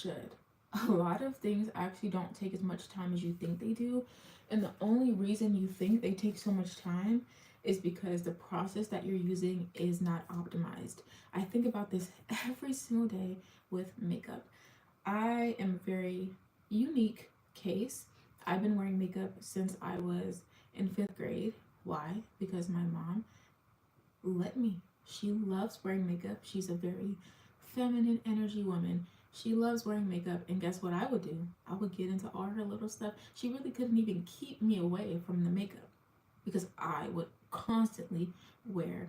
should. A lot of things actually don't take as much time as you think they do. And the only reason you think they take so much time is because the process that you're using is not optimized. I think about this every single day with makeup. I am a very unique case. I've been wearing makeup since I was in fifth grade. Why? Because my mom let me. She loves wearing makeup. She's a very feminine energy woman. She loves wearing makeup, and guess what I would do? I would get into all her little stuff. She really couldn't even keep me away from the makeup because I would constantly wear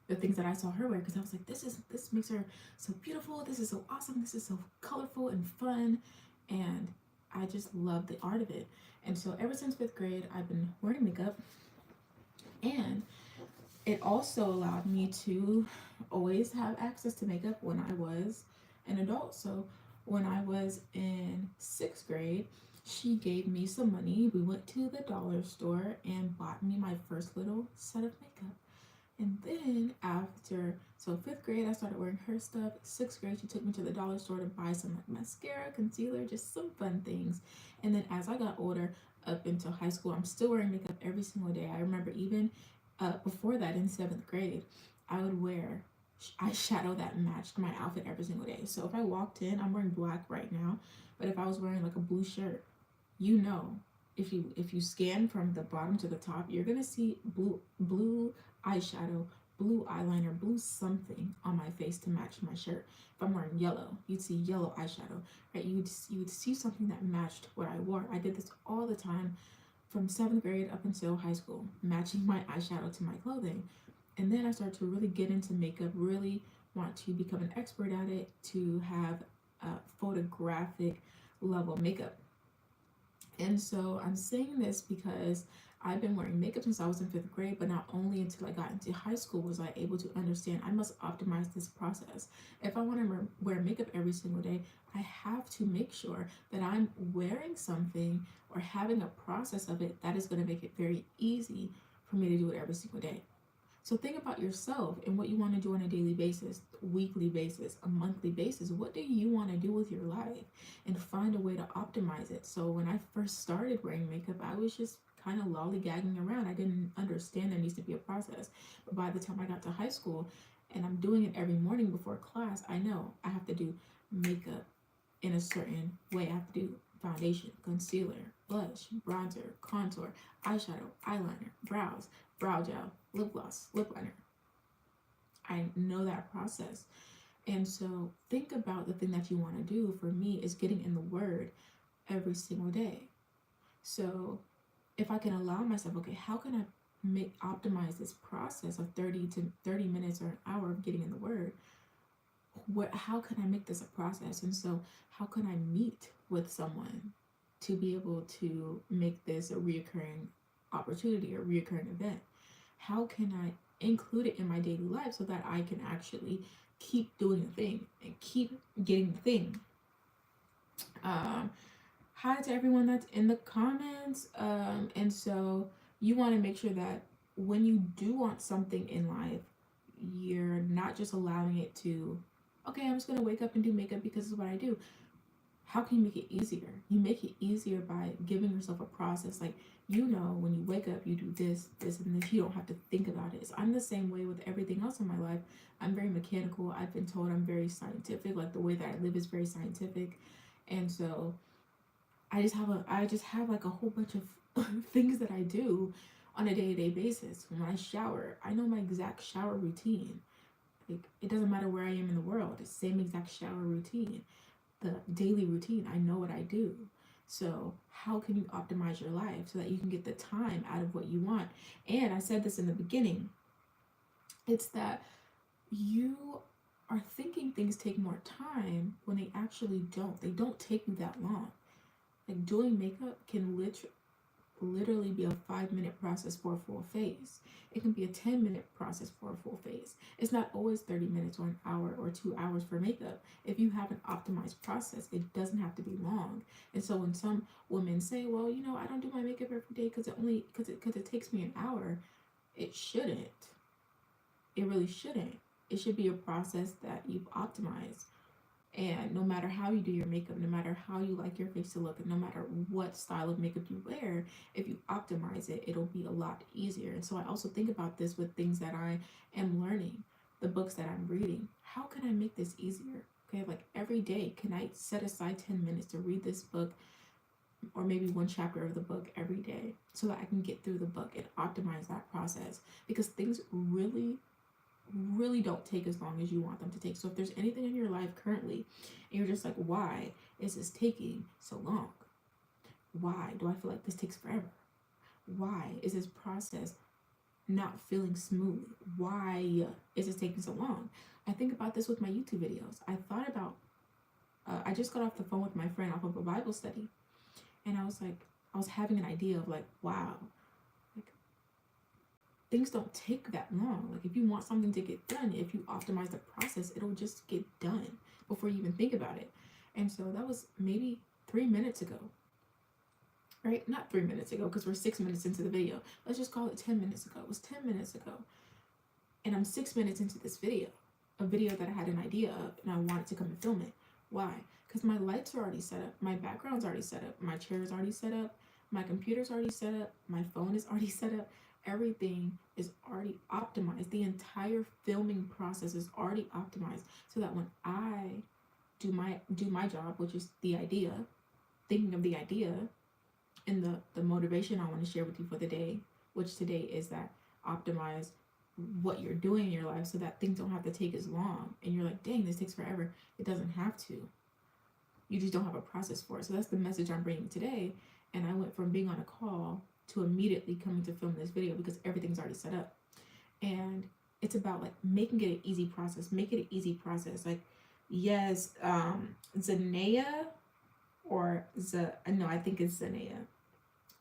the things that I saw her wear because I was like, this makes her so beautiful. This is so awesome. This is so colorful and fun, and I just love the art of it. And so ever since fifth grade, I've been wearing makeup, and it also allowed me to always have access to makeup when I was an adult. So when I was in sixth grade, she gave me some money. We went to the dollar store and bought me my first little set of makeup. And then so fifth grade, I started wearing her stuff. Sixth grade, she took me to the dollar store to buy some like mascara, concealer, just some fun things. And then as I got older, up into high school, I'm still wearing makeup every single day. I remember even before that in seventh grade, I would wear eyeshadow that matched my outfit every single day. So if I walked in, I'm wearing black right now, but if I was wearing like a blue shirt, you know, if you scan from the bottom to the top, you're gonna see blue eyeshadow, blue eyeliner, blue something on my face to match my shirt. If I'm wearing yellow, you'd see yellow eyeshadow, right? You would see something that matched what I wore. I did this all the time from seventh grade up until high school, matching my eyeshadow to my clothing. And then I started to really get into makeup, really want to become an expert at it, to have photographic level makeup. And so I'm saying this because I've been wearing makeup since I was in fifth grade, but not only until I got into high school was I able to understand I must optimize this process. If I want to wear makeup every single day, I have to make sure that I'm wearing something or having a process of it that is going to make it very easy for me to do it every single day. So think about yourself and what you want to do on a daily basis, weekly basis, a monthly basis. What do you want to do with your life? And find a way to optimize it. So when I first started wearing makeup, I was just kind of lollygagging around. I didn't understand there needs to be a process. But by the time I got to high school and I'm doing it every morning before class, I know I have to do makeup in a certain way. I have to do foundation, concealer, blush, bronzer, contour, eyeshadow, eyeliner, brows, brow gel, lip gloss, lip liner. I know that process. And so think about the thing that you want to do. For me, is getting in the word every single day. So if I can allow myself, okay, how can I optimize this process of 30 minutes or an hour of getting in the word? How can I make this a process? And so how can I meet with someone to be able to make this a reoccurring opportunity or reoccurring event? How can I include it in my daily life so that I can actually keep doing the thing and keep getting the thing? Hi to everyone that's in the comments. And so you want to make sure that when you do want something in life, you're not just allowing it to, okay, I'm just going to wake up and do makeup because it's what I do. How can you make it easier? You make it easier by giving yourself a process. Like, when you wake up, you do this, this, and this. You don't have to think about it. So I'm the same way with everything else in my life. I'm very mechanical. I've been told I'm very scientific. Like, the way that I live is very scientific. And so I just have like a whole bunch of things that I do on a day-to-day basis. When I shower, I know my exact shower routine. Like, it doesn't matter where I am in the world. It's the same exact shower routine. The daily routine, I know what I do. So how can you optimize your life so that you can get the time out of what you want? And I said this in the beginning, it's that you are thinking things take more time when they actually don't. They don't take you that long. Like, doing makeup can literally be a 5-minute process for a full face. It can be a 10-minute process for a full face. It's not always 30 minutes or an hour or 2 hours for makeup. If you have an optimized process, it doesn't have to be long. And so when some women say, well, I don't do my makeup every day because it takes me an hour, it shouldn't. It really shouldn't. It should be a process that you've optimized. And no matter how you do your makeup, no matter how you like your face to look, and no matter what style of makeup you wear, if you optimize it, it'll be a lot easier. And so I also think about this with things that I am learning, the books that I'm reading. How can I make this easier? Okay, like every day, can I set aside 10 minutes to read this book, or maybe one chapter of the book every day, so that I can get through the book and optimize that process? Because things really don't take as long as you want them to take. So if there's anything in your life currently and you're just like, why is this taking so long? Why do I feel like this takes forever? Why is this process not feeling smooth? Why is this taking so long? I think about this with my YouTube videos. I thought about, I just got off the phone with my friend off of a Bible study, and I was like, I was having an idea of like, wow, like things don't take that long. Like if you want something to get done, if you optimize the process, it'll just get done before you even think about it. And so that was maybe 3 minutes ago, right? Not 3 minutes ago, because we're 6 minutes into the video. Let's just call it 10 minutes ago. It was 10 minutes ago. And I'm 6 minutes into this video, a video that I had an idea of, and I wanted to come and film it. Why? Because my lights are already set up, my background's already set up, my chair is already set up, my computer's already set up, my phone is already set up. Everything is already optimized. The entire filming process is already optimized, so that when I do my job, which is the idea, thinking of the idea, and the motivation I want to share with you for the day, which today is that optimize what you're doing in your life so that things don't have to take as long. And you're like, dang, this takes forever. It doesn't have to. You just don't have a process for it. So that's the message I'm bringing today. And I went from being on a call to immediately coming to film this video because everything's already set up. And it's about like making it an easy process. Make it an easy process. Like, yes, Zanea, I think it's Zanea,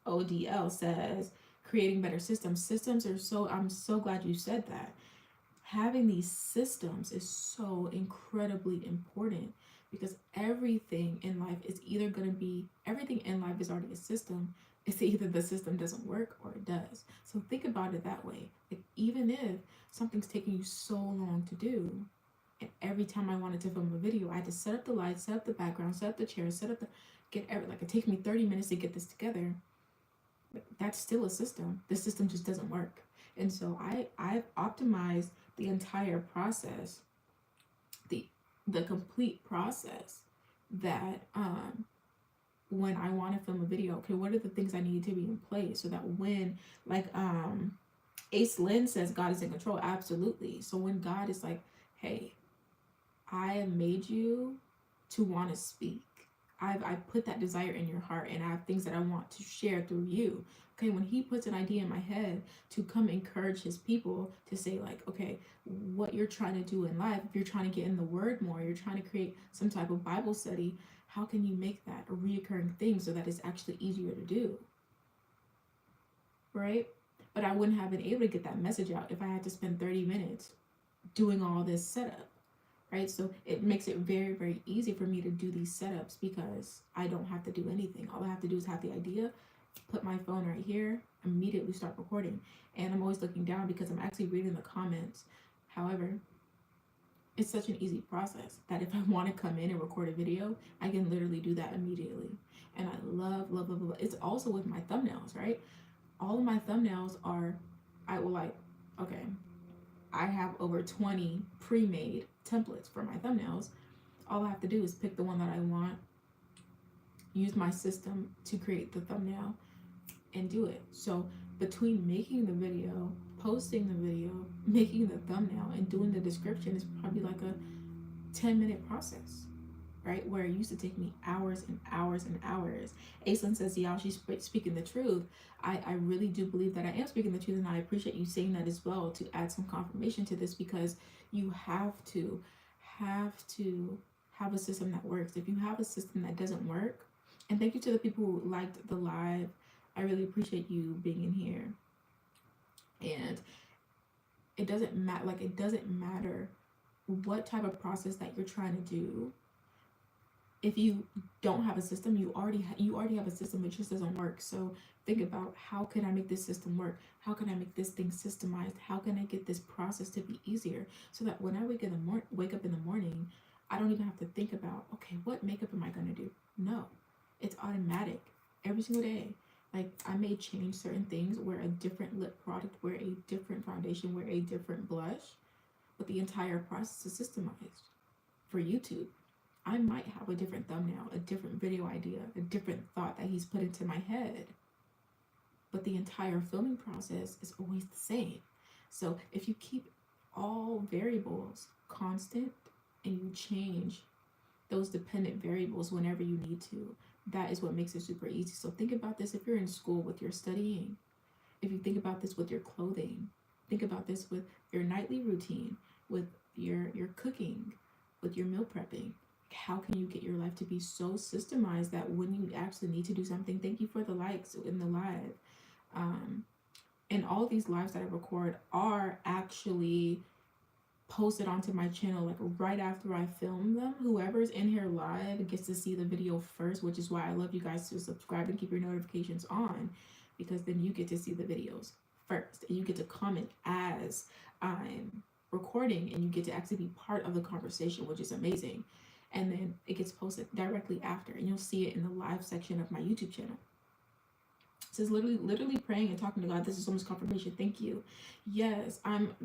ODL says, creating better systems. Systems are I'm so glad you said that. Having these systems is so incredibly important, because everything in life is already a system. It's either the system doesn't work or it does. So think about it that way. Like, even if something's taking you so long to do, and every time I wanted to film a video, I had to set up the lights, set up the background, set up the chair, it takes me 30 minutes to get this together. That's still a system. The system just doesn't work. And so I've optimized the entire process, the complete process, that when I want to film a video, okay, what are the things I need to be in place so that when, like Ace Lynn says, God is in control. Absolutely. So when God is like, hey, I have made you to want to speak. I put that desire in your heart, and I have things that I want to share through you. Okay, when he puts an idea in my head to come encourage his people, to say like, okay, what you're trying to do in life, if you're trying to get in the word more, you're trying to create some type of Bible study, how can you make that a reoccurring thing so that it's actually easier to do? Right? But I wouldn't have been able to get that message out if I had to spend 30 minutes doing all this setup. Right? So it makes it very, very easy for me to do these setups because I don't have to do anything. All I have to do is have the idea, put my phone right here, immediately start recording. And I'm always looking down because I'm actually reading the comments. However, it's such an easy process that if I want to come in and record a video, I can literally do that immediately. And I love. It's also with my thumbnails, right? All of my thumbnails I have over 20 pre-made templates for my thumbnails. All I have to do is pick the one that I want, use my system to create the thumbnail, and do it. So between making the video, posting the video, making the thumbnail, and doing the description is probably like a 10-minute process, right? Where it used to take me hours and hours and hours. Aislinn says, yeah, she's speaking the truth. I really do believe that I am speaking the truth, and I appreciate you saying that as well, to add some confirmation to this, because you have to have a system that works. If you have a system that doesn't work, and thank you to the people who liked the live, I really appreciate you being in here. And it doesn't matter what type of process that you're trying to do. If you don't have a system, you already have a system, it just doesn't work. So think about, how can I make this system work? How can I make this thing systemized? How can I get this process to be easier so that when I wake up in the morning, I don't even have to think about, okay, what makeup am I going to do? No, it's automatic every single day. Like, I may change certain things, wear a different lip product, wear a different foundation, wear a different blush, but the entire process is systemized. For YouTube, I might have a different thumbnail, a different video idea, a different thought that he's put into my head, but the entire filming process is always the same. So if you keep all variables constant and you change those dependent variables whenever you need to, that is what makes it super easy. So think about this if you're in school with your studying, if you think about this with your clothing, think about this with your nightly routine, with your cooking, with your meal prepping. How can you get your life to be so systemized that when you actually need to do something, thank you for the likes in the live. And all these lives that I record are actually posted onto my channel like right after I film them. Whoever's in here live gets to see the video first, which is why I love you guys to subscribe and keep your notifications on, because then you get to see the videos first and you get to comment as I'm recording and you get to actually be part of the conversation, which is amazing. And then it gets posted directly after, and you'll see it in the live section of my YouTube channel. It says literally praying and talking to God. This is so much confirmation. Thank you. Yes,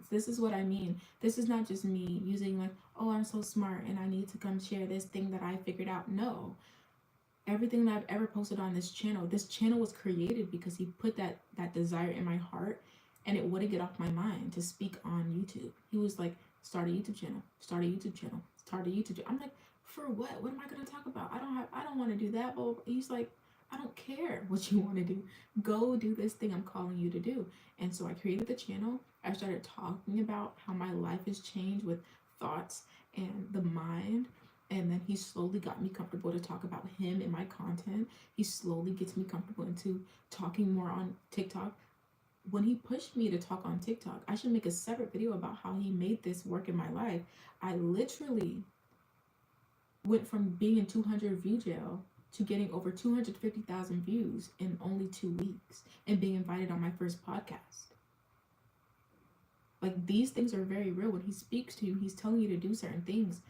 this is what I mean. This is not just me using like, oh, I'm so smart and I need to come share this thing that I figured out. No. Everything that I've ever posted on this channel was created because he put that desire in my heart, and it wouldn't get off my mind to speak on YouTube. He was like, start a YouTube channel, start a YouTube channel, start a YouTube channel. I'm like, for what? What am I going to talk about? I don't want to do that. But he's like, I don't care what you want to do. Go do this thing I'm calling you to do. And so I created the channel. I started talking about how my life has changed with thoughts and the mind. And then he slowly got me comfortable to talk about him in my content. He slowly gets me comfortable into talking more on TikTok. When he pushed me to talk on TikTok, I should make a separate video about how he made this work in my life. I literally went from being in 200 view jail to getting over 250,000 views in only 2 weeks and being invited on my first podcast. Like, these things are very real. When he speaks to you, he's telling you to do certain things.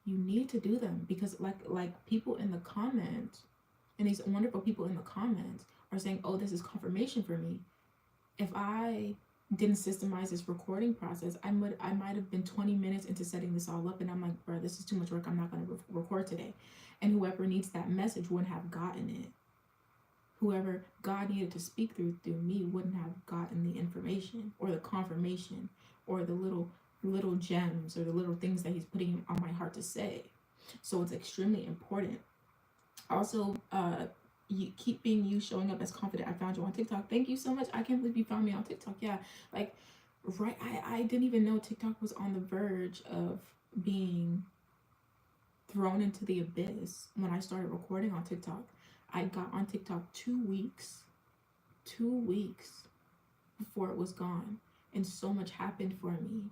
You need to do them, because like people in the comments, and these wonderful people in the comments are saying, oh, this is confirmation for me. If I didn't systemize this recording process, I might have been 20 minutes into setting this all up, and I'm like, bro, this is too much work. I'm not going to record today. And whoever needs that message wouldn't have gotten it. Whoever God needed to speak through me wouldn't have gotten the information or the confirmation or the little gems or the little things that he's putting on my heart to say. So it's extremely important. Also, keeping you showing up as confident. I found you on TikTok. Thank you so much. I can't believe you found me on TikTok. Yeah, like, right, I didn't even know TikTok was on the verge of being thrown into the abyss. When I started recording on TikTok, I got on TikTok 2 weeks before it was gone, and so much happened for me.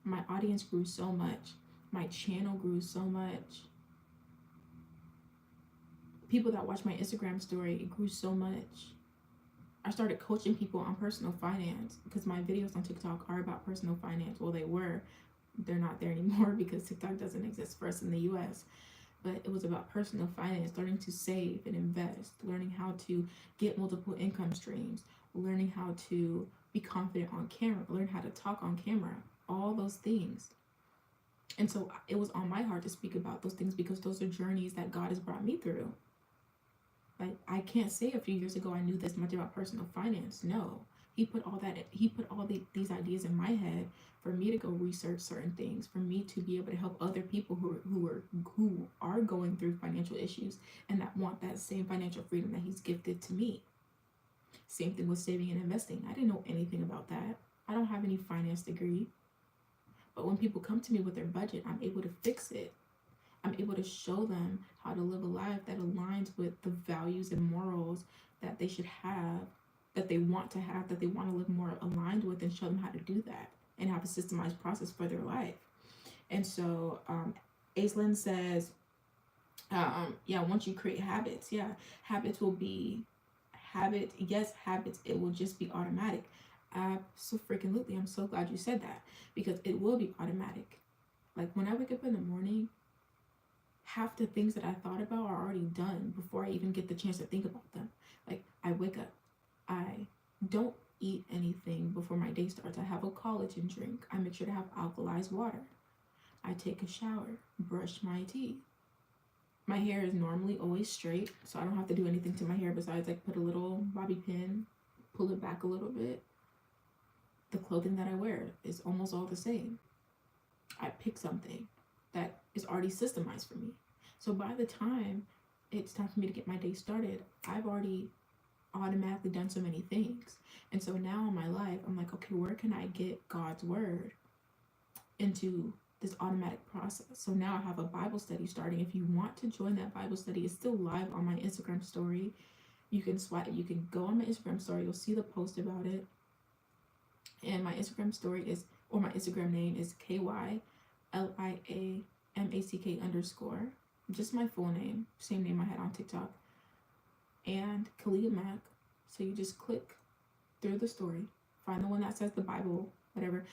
My audience grew so much. My channel grew so much. People that watch my Instagram story, it grew so much. I started coaching people on personal finance because my videos on TikTok are about personal finance. Well, they were. They're not there anymore because TikTok doesn't exist for us in the US. But it was about personal finance, learning to save and invest, learning how to get multiple income streams, learning how to be confident on camera, learn how to talk on camera, all those things. And so it was on my heart to speak about those things because those are journeys that God has brought me through. Like, I can't say a few years ago I knew this much about personal finance. No, he put all these ideas in my head for me to go research certain things, for me to be able to help other people who are going through financial issues and that want that same financial freedom that he's gifted to me. Same thing with saving and investing. I didn't know anything about that. I don't have any finance degree. But when people come to me with their budget, I'm able to fix it. I'm able to show them how to live a life that aligns with the values and morals that they should have, that they want to have, that they want to live more aligned with, and show them how to do that and have a systemized process for their life. And so Aislinn says, once you create habits, habits will be habits. Yes, habits, it will just be automatic. Absolutely. I'm so glad you said that, because it will be automatic. Like, when I wake up in the morning, half the things that I thought about are already done before I even get the chance to think about them. Like, I wake up, I don't eat anything before my day starts. I have a collagen drink. I make sure to have alkalized water. I take a shower, brush my teeth. My hair is normally always straight, so I don't have to do anything to my hair besides like put a little bobby pin, pull it back a little bit. The clothing that I wear is almost all the same. I pick something that is already systemized for me. So by the time it's time for me to get my day started, I've already automatically done so many things. And so now in my life, I'm like, okay, where can I get God's word into this automatic process? So now I have a Bible study starting. If you want to join that Bible study, it's still live on my Instagram story. You can go on my Instagram story, you'll see the post about it. And my Instagram story is, or my Instagram name is kydreamsbig_, just my full name, same name I had on TikTok, and Kalia Mac. So you just click through the story, find the one that says the Bible, whatever.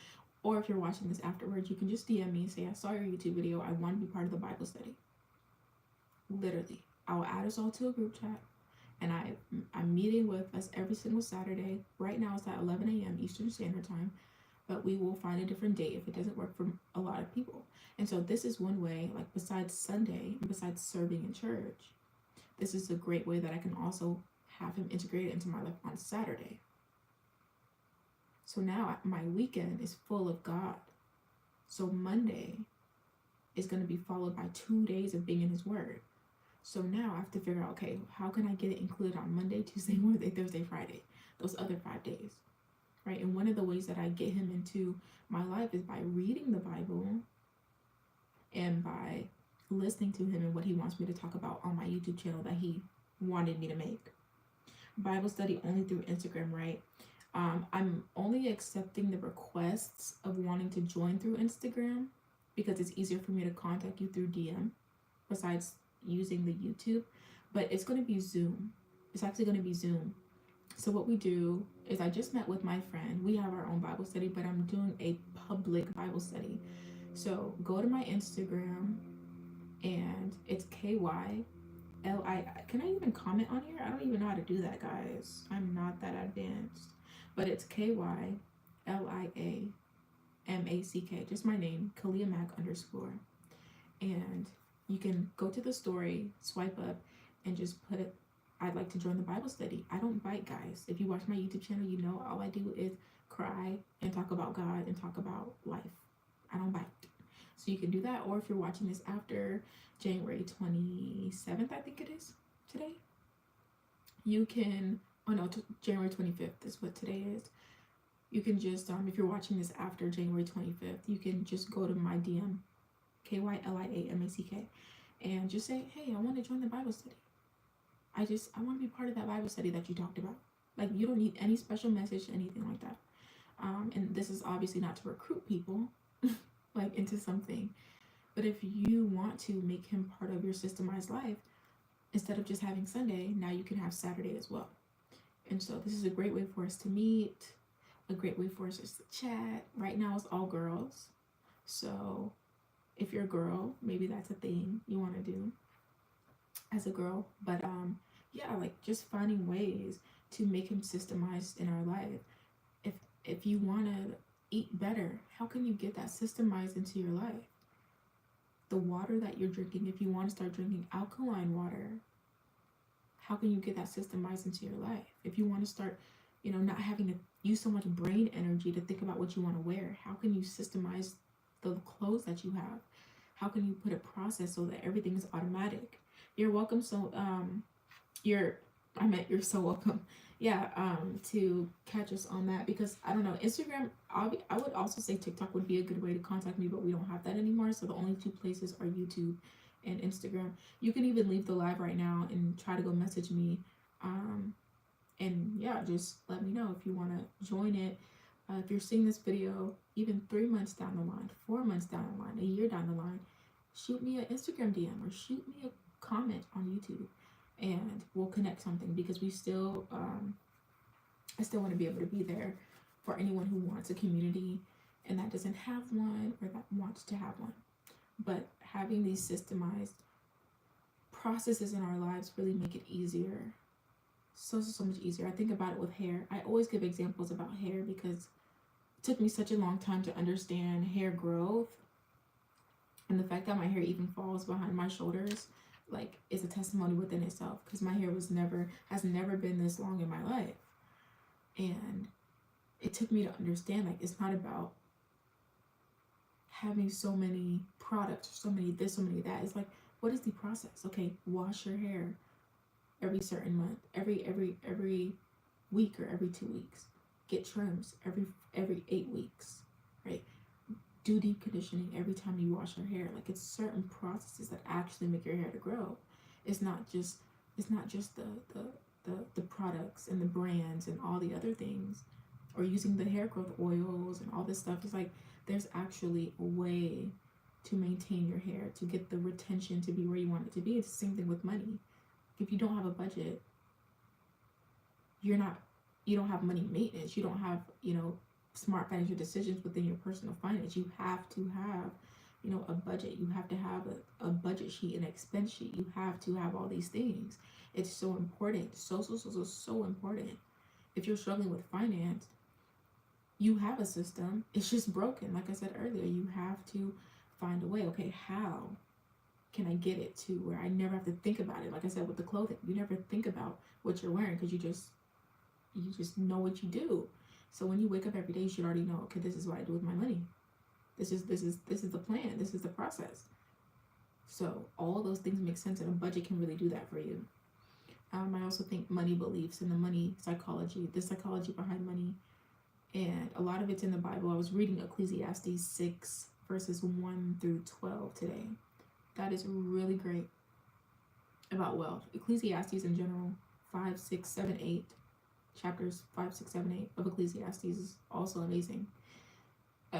Or if you're watching this afterwards, you can just DM me and say, I saw your YouTube video, I want to be part of the Bible study. Literally, I will add us all to a group chat, and I'm meeting with us every single Saturday. Right now it's at 11 a.m. Eastern Standard Time, but we will find a different date if it doesn't work for a lot of people. And so this is one way, like besides Sunday, besides serving in church, this is a great way that I can also have him integrated into my life on Saturday. So now my weekend is full of God. So Monday is going to be followed by 2 days of being in his word. So now I have to figure out, okay, how can I get it included on Monday, Tuesday, Wednesday, Thursday, Friday, those other 5 days, right? And one of the ways that I get him into my life is by reading the Bible and by listening to him and what he wants me to talk about on my YouTube channel that he wanted me to make. Bible study only through Instagram, right? I'm only accepting the requests of wanting to join through Instagram because it's easier for me to contact you through DM besides using the YouTube, but it's going to be Zoom. It's actually going to be Zoom. So what we do is I just met with my friend. We have our own Bible study, but I'm doing a public Bible study. So go to my Instagram and it's KYLI. Can I even comment on here? I don't even know how to do that, guys. I'm not that advanced. But it's KYLIAMACK, just my name, Kalia Mac _. And you can go to the story, swipe up, and just put it, I'd like to join the Bible study. I don't bite, guys. If you watch my YouTube channel, you know all I do is cry and talk about God and talk about life. I don't bite. So you can do that, or if you're watching this after January 27th, I think it is today, you can, January 25th is what today is. You can just, if you're watching this after January 25th, you can just go to my DM, KYLIAMACK, and just say, hey, I want to join the Bible study. I want to be part of that Bible study that you talked about. Like, you don't need any special message, anything like that. And this is obviously not to recruit people like into something, but if you want to make him part of your systemized life, instead of just having Sunday, now you can have Saturday as well. And so this is a great way for us to meet, a great way for us to chat. Right now it's all girls, so if you're a girl, maybe that's a thing you want to do as a girl. But yeah, like just finding ways to make him systemized in our life. If you want to eat better, how can you get that systemized into your life? The water that you're drinking, if you want to start drinking alkaline water, how can you get that systemized into your life? If you want to start, not having to use so much brain energy to think about what you want to wear, how can you systemize the clothes that you have? How can you put a process so that everything is automatic? You're welcome. So you're so welcome. Yeah, to catch us on that, because I don't know, Instagram, I would also say TikTok would be a good way to contact me, but we don't have that anymore. So the only two places are YouTube and Instagram. You can even leave the live right now and try to go message me. And yeah, just let me know if you want to join it. If you're seeing this video, even 3 months down the line, 4 months down the line, a year down the line, shoot me an Instagram DM or shoot me a comment on YouTube, and we'll connect something, because we still, I still want to be able to be there for anyone who wants a community and that doesn't have one, or that wants to have one. But having these systemized processes in our lives really make it easier. So much easier. I think about it with hair. I always give examples about hair because it took me such a long time to understand hair growth, and the fact that my hair even falls behind my shoulders like is a testimony within itself, because my hair has never been this long in my life. And it took me to understand, like, it's not about having so many products, so many this, so many that. It's like, what is the process? Okay, wash your hair every certain month, every week or every 2 weeks. Get trims every 8 weeks, right? Do deep conditioning every time you wash your hair. Like, it's certain processes that actually make your hair to grow. It's not just the products and the brands and all the other things, or using the hair growth oils and all this stuff. It's like there's actually a way to maintain your hair, to get the retention to be where you want it to be. It's the same thing with money. If you don't have a budget, you don't have money maintenance. You don't have, smart financial decisions within your personal finance. You have to have, a budget. You have to have a budget sheet, an expense sheet. You have to have all these things. It's so important. So important. If you're struggling with finance, you have a system. It's just broken. Like I said earlier, you have to find a way. Okay, how can I get it to where I never have to think about it? Like I said, with the clothing, you never think about what you're wearing because you just know what you do. So when you wake up every day, you should already know, okay, this is what I do with my money. This is the plan. This is the process. So all those things make sense, and a budget can really do that for you. I also think money beliefs and the money psychology, the psychology behind money, and a lot of it's in the Bible. I was reading Ecclesiastes 6 verses 1 through 12 today. That is really great about wealth. Ecclesiastes in general, 5, 6, 7, 8. Chapters 5, 6, 7, 8 of Ecclesiastes is also amazing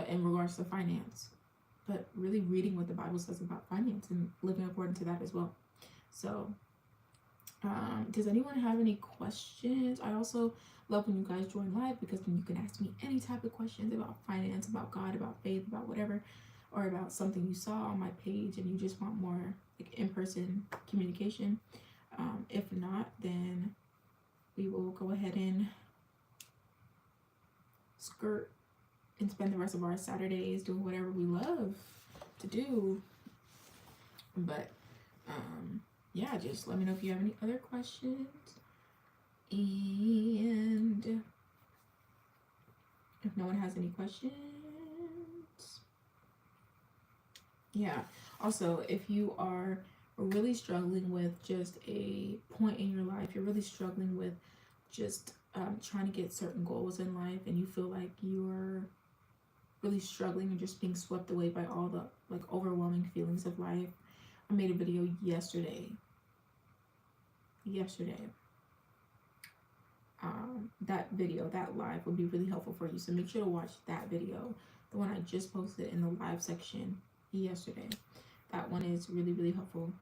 in regards to finance. But really reading what the Bible says about finance and living according to that as well. So, does anyone have any questions? I also love when you guys join live, because then you can ask me any type of questions about finance, about God, about faith, about whatever, or about something you saw on my page and you just want more like in-person communication. If not, then we will go ahead and skirt and spend the rest of our Saturdays doing whatever we love to do. But yeah, just let me know if you have any other questions. And if no one has any questions, yeah. Also, if you are really struggling with just a point in your life, you're really struggling with just trying to get certain goals in life, and you feel like you're really struggling and just being swept away by all the like overwhelming feelings of life, I made a video yesterday. That live would be really helpful for you. So make sure to watch that video, the one I just posted in the live section yesterday. That one is really, really helpful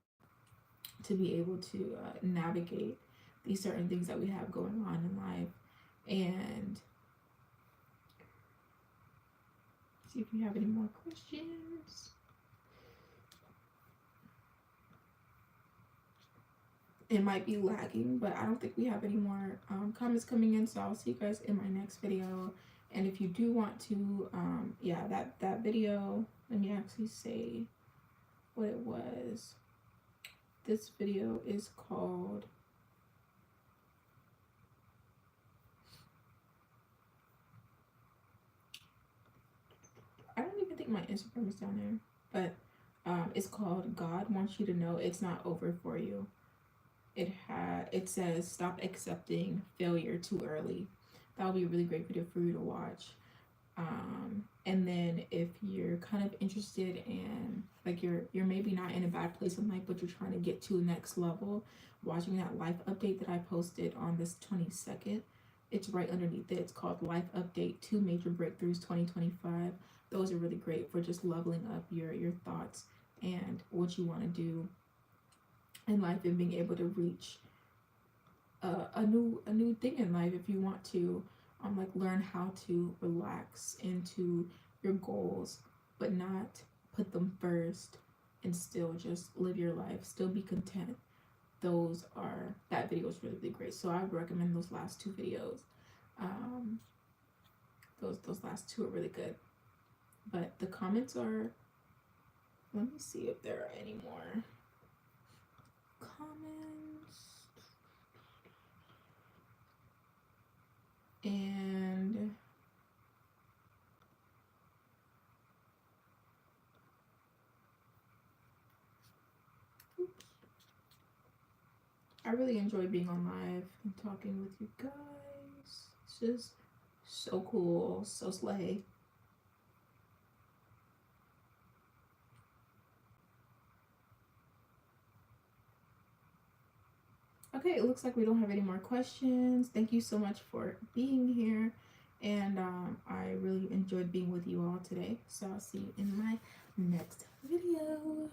to be able to navigate these certain things that we have going on in life. And see if you have any more questions. It might be lagging, but I don't think we have any more comments coming in, so I'll see you guys in my next video. And if you do want to, that video, let me actually say what it was. This video is called I don't even think my Instagram is down there, but it's called God Wants You to Know It's Not Over For You. It says stop accepting failure too early. That would be a really great video for you to watch. And then if you're kind of interested in, like, you're maybe not in a bad place in life, but you're trying to get to the next level, watching that life update that I posted on this 22nd, it's right underneath it. It's called Life Update 2 Major Breakthroughs 2025. Those are really great for just leveling up your thoughts and what you want to do in life, and being able to reach a new thing in life. If you want to like learn how to relax into your goals, but not put them first, and still just live your life, still be content, that video was really, really great. So I would recommend those last two videos. Those last two are really good. But the comments are, let me see if there are any more comments. And I really enjoy being on live and talking with you guys. It's just so cool, so slay. Okay, it looks like we don't have any more questions. Thank you so much for being here. And I really enjoyed being with you all today. So I'll see you in my next video.